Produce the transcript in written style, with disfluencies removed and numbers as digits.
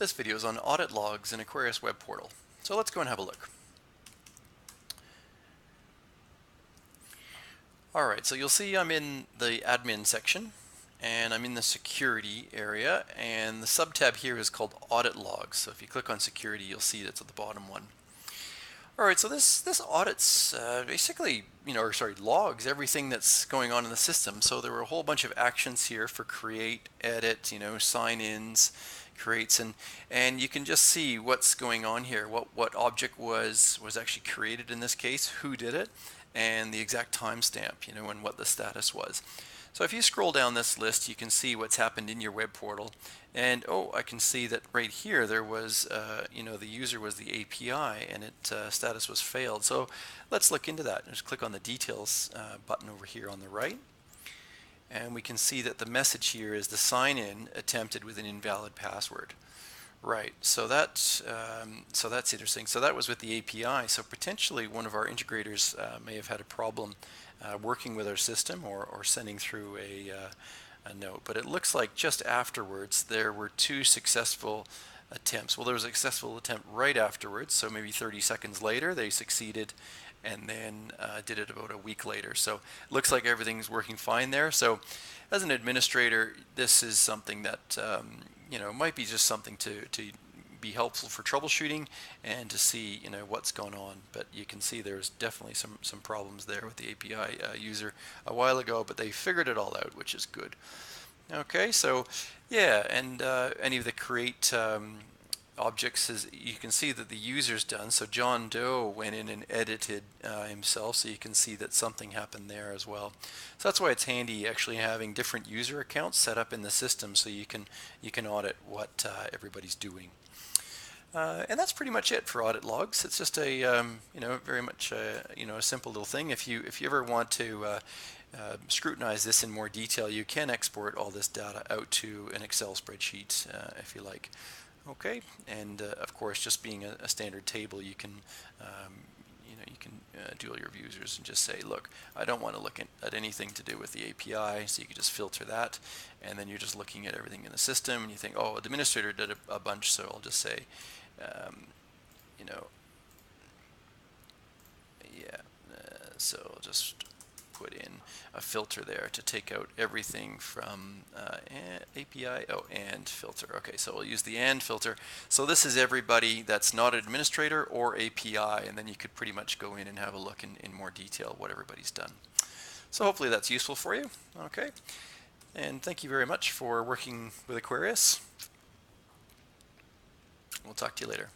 This video is on audit logs in AQUARIUS WebPortal. So let's go and have a look. Alright, so you'll see I'm in the admin section and I'm in the security area, and the subtab here is called audit logs. So if you click on security, you'll see that's at the bottom one. Alright, so this audits basically, logs everything that's going on in the system. So there were a whole bunch of actions here for create, edit, sign-ins, creates, and you can just see what's going on here, what object was actually created in this case, who did it, and the exact timestamp, and what the status was. So if you scroll down this list, you can see what's happened in your web portal, and I can see that right here there was, the user was the API, and its status was failed. So let's look into that. Just click on the details button over here on the right, and we can see that the message here is the sign-in attempted with an invalid password. Right, so that's interesting. So that was with the API. So potentially one of our integrators may have had a problem working with our system or sending through a note. But it looks like just afterwards there were two successful attempts. Well, there was a successful attempt right afterwards, so maybe 30 seconds later they succeeded, and then did it about a week later. So it looks like everything's working fine there. So as an administrator, this is something that might be just something to be helpful for troubleshooting and to see what's going on. But you can see there's definitely some problems there with the API user a while ago, but they figured it all out, which is good. Okay, so yeah, and any of the create objects, is you can see that the user's done. So John Doe went in and edited himself, so you can see that something happened there as well. So that's why it's handy actually having different user accounts set up in the system, so you can audit what everybody's doing. And that's pretty much it for audit logs. It's just a very much a simple little thing. If you ever want to scrutinize this in more detail, you can export all this data out to an Excel spreadsheet if you like. Okay, and of course, just being a standard table, you can do all your users and just say, look, I don't want to look at anything to do with the API, so you can just filter that, and then you're just looking at everything in the system, and you think, oh, administrator did a bunch, so I'll just say, so I'll just put in a filter there to take out everything from API, and filter. Okay, so we'll use the and filter. So this is everybody that's not an administrator or API, and then you could pretty much go in and have a look in more detail what everybody's done. So hopefully that's useful for you. Okay, and thank you very much for working with AQUARIUS. We'll talk to you later.